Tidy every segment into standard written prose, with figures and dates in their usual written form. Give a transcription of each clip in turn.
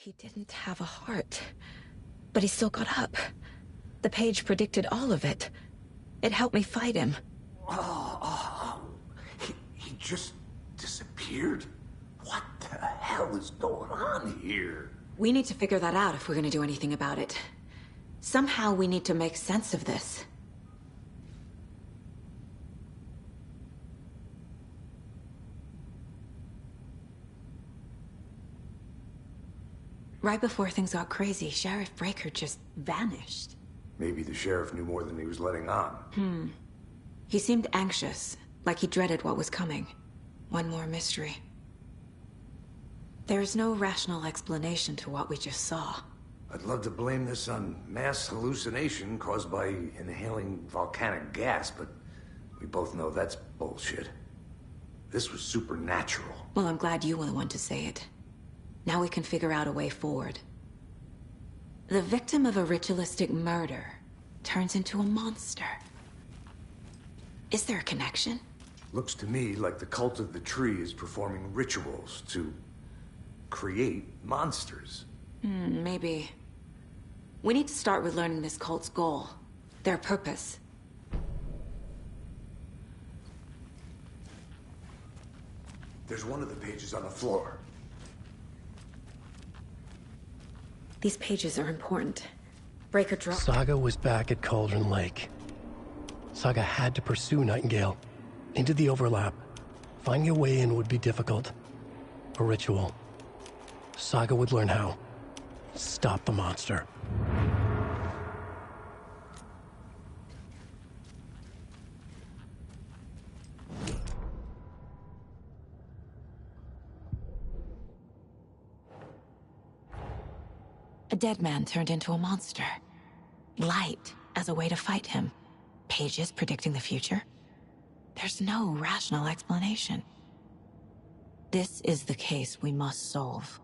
He didn't have a heart, but he still got up. The page predicted all of it. It helped me fight him. He just disappeared? What the hell is going on here? We need to figure that out if we're gonna do anything about it. Somehow we need to make sense of this. Right before things got crazy, Sheriff Breaker just vanished. Maybe the sheriff knew more than he was letting on. He seemed anxious, like he dreaded what was coming. One more mystery. There's no rational explanation to what we just saw. I'd love to blame this on mass hallucination caused by inhaling volcanic gas, but we both know that's bullshit. This was supernatural. Well, I'm glad you were the one to say it. Now we can figure out a way forward. The victim of a ritualistic murder turns into a monster. Is there a connection? Looks to me like the cult of the tree is performing rituals to create monsters. Maybe. We need to start with learning this cult's goal. Their purpose. There's one of the pages on the floor. These pages are important. Breaker dropped... Saga was back at Cauldron Lake. Saga had to pursue Nightingale into the overlap. Finding a way in would be difficult. A ritual. Saga would learn how. Stop the monster. A dead man turned into a monster. Light as a way to fight him. Pages predicting the future. There's no rational explanation. This is the case we must solve.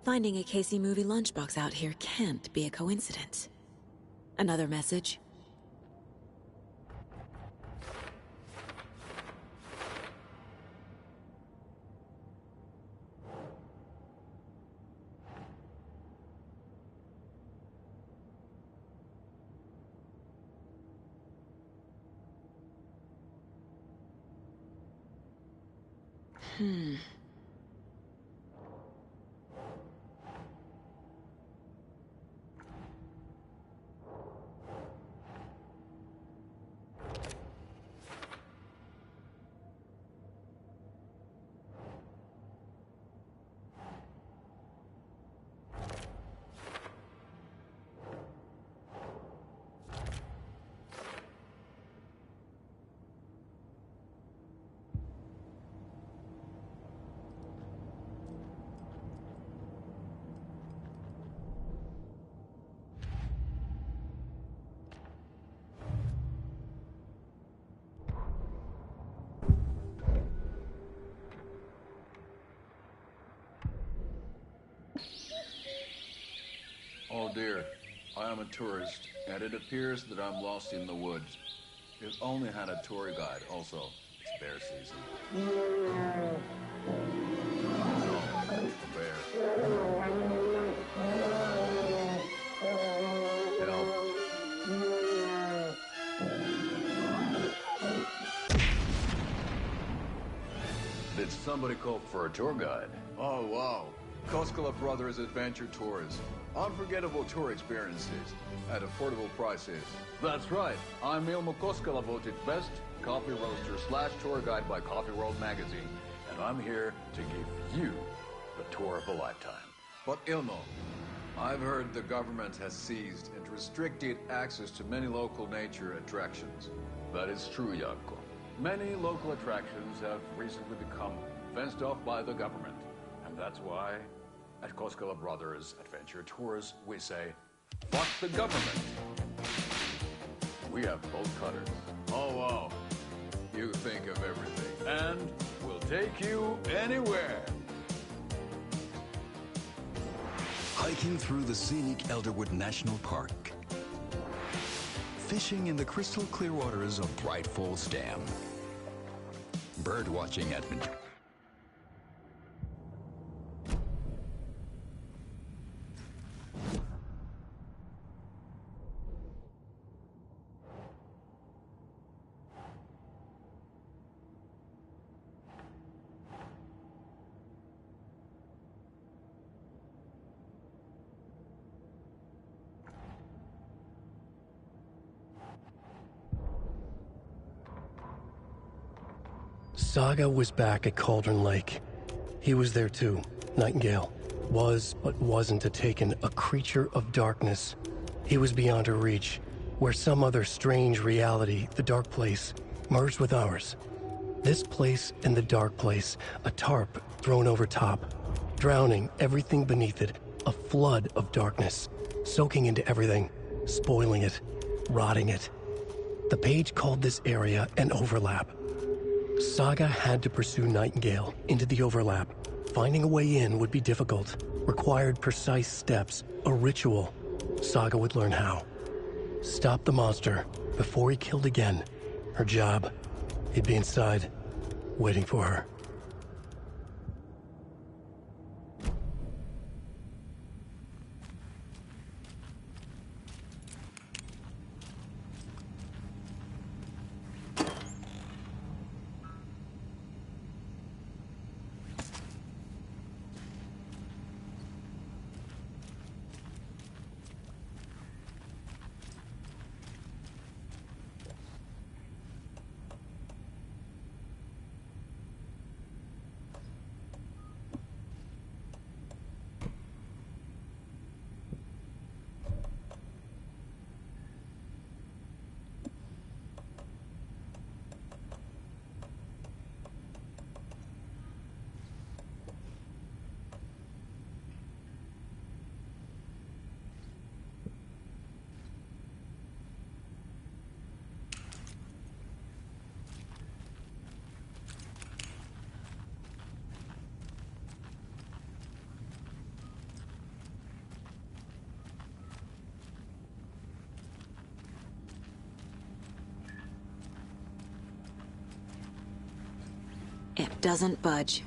Finding a Casey movie lunchbox out here can't be a coincidence. Another message? Oh dear, I am a tourist, and it appears that I'm lost in the woods. If only had a tour guide, also. It's bear season. No, a bear. Help. Did somebody call for a tour guide? Oh, wow. Koskela Brothers Adventure Tours. Unforgettable tour experiences at affordable prices. That's right. I'm Ilmo Koskela, voted best coffee roaster / tour guide by Coffee World magazine. And I'm here to give you the tour of a lifetime. But Ilmo, I've heard the government has seized and restricted access to many local nature attractions. That is true, Jaakko. Many local attractions have recently become fenced off by the government. And that's why, at Koskela Brothers Adventure Tours, we say, fuck the government. We have bolt cutters. Oh, wow. You think of everything. And we'll take you anywhere. Hiking through the scenic Elderwood National Park. Fishing in the crystal clear waters of Bright Falls Dam. Bird watching at Saga was back at Cauldron Lake. He was there too. Nightingale was, but wasn't a Taken, a creature of darkness. He was beyond her reach, where some other strange reality, the Dark Place, merged with ours. This place and the Dark Place, a tarp thrown over top, drowning everything beneath it, a flood of darkness, soaking into everything, spoiling it, rotting it. The page called this area an overlap. Saga had to pursue Nightingale into the overlap. Finding a way in would be difficult, required precise steps, a ritual. Saga would learn how. Stop the monster before he killed again. Her job. He'd be inside, waiting for her. It doesn't budge.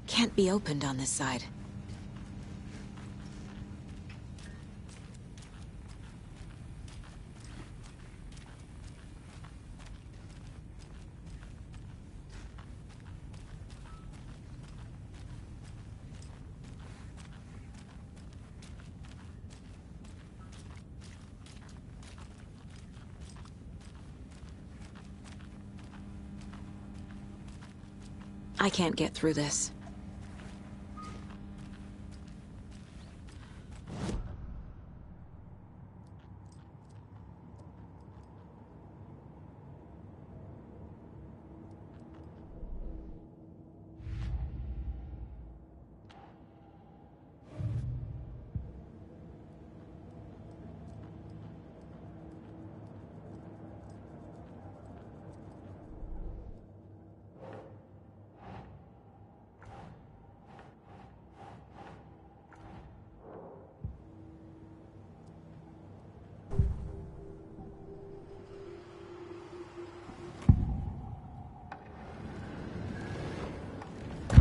Can't be opened on this side. I can't get through this.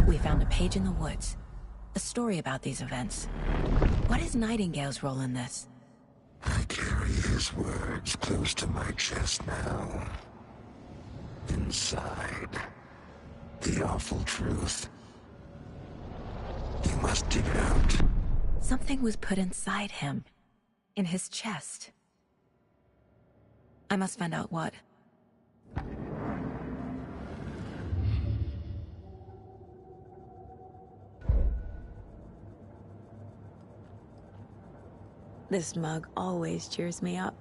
We found a page in the woods. A story about these events. What is Nightingale's role in this? I carry his words close to my chest now. Inside, the awful truth. You must dig it out, Something was put inside him, in his chest. I must find out what. This mug always cheers me up.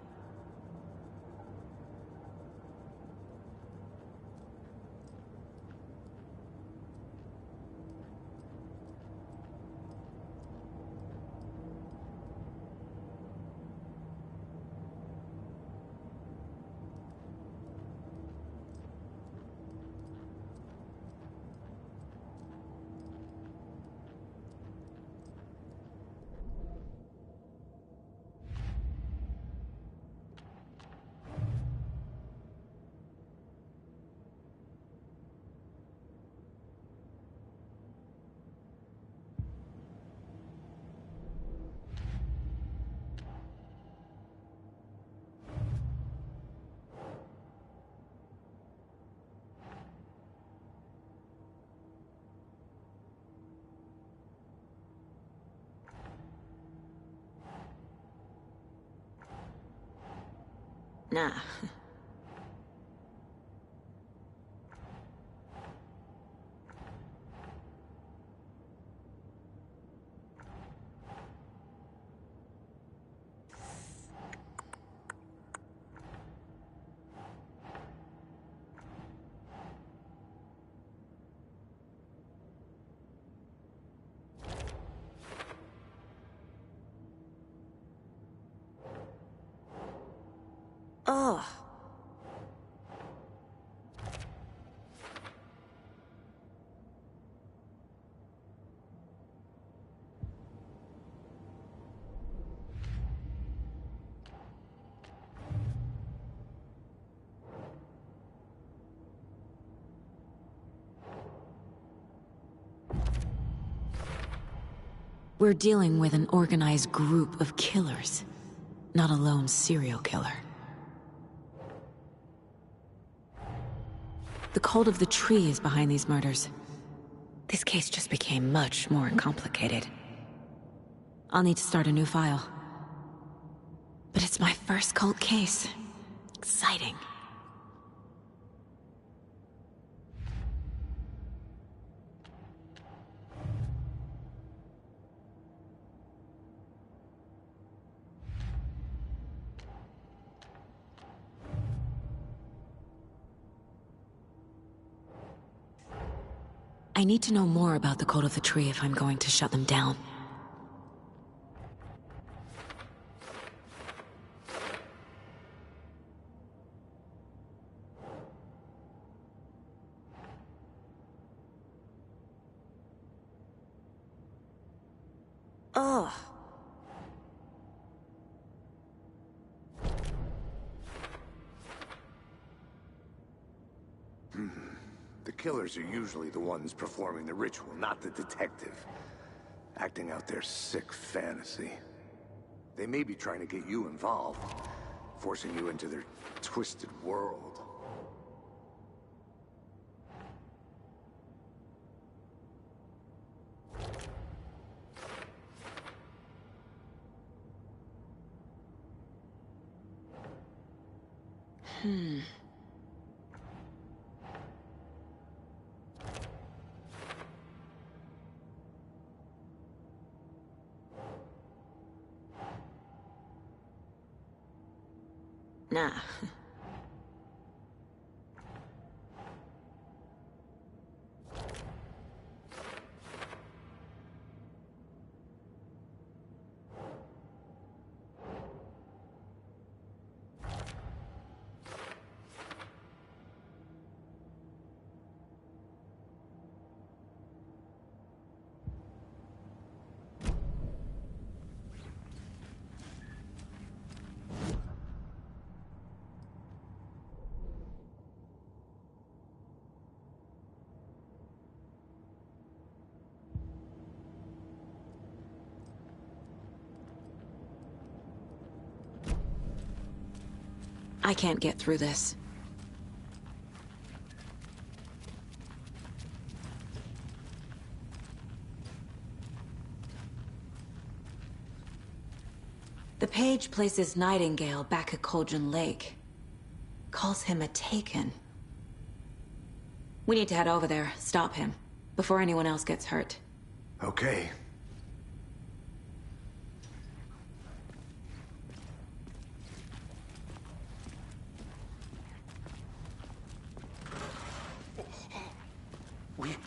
Nah. Oh. We're dealing with an organized group of killers, not a lone serial killer. The cult of the tree is behind these murders. This case just became much more complicated. I'll need to start a new file. But it's my first cult case. Exciting. I need to know more about the Cult of the Tree if I'm going to shut them down. Oh. The killers are usually the ones performing the ritual, not the detective. Acting out their sick fantasy. They may be trying to get you involved, forcing you into their twisted world. Nah. I can't get through this. Page places Nightingale back at Cauldron Lake. Calls him a Taken. We need to head over there, stop him, before anyone else gets hurt. Okay.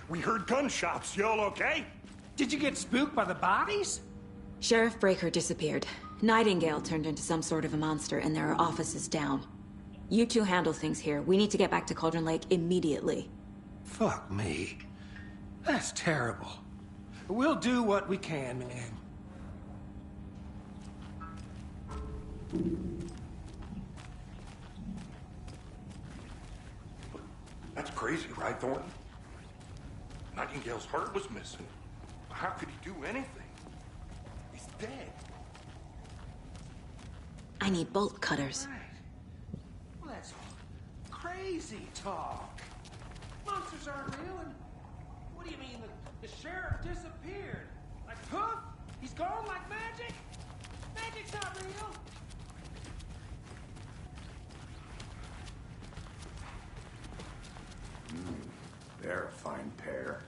We heard gunshots. Y'all okay? Did you get spooked by the bodies? Sheriff Breaker disappeared. Nightingale turned into some sort of a monster, and there are offices down. You two handle things here. We need to get back to Cauldron Lake immediately. Fuck me. That's terrible. We'll do what we can, man. That's crazy, right, Thornton? Nightingale's heart was missing. How could he do anything? He's dead. I need bolt cutters. Right. Well, that's all crazy talk. Monsters aren't real, and what do you mean the sheriff disappeared? Like poof? He's gone like magic? Magic's not real. They're a fine pair.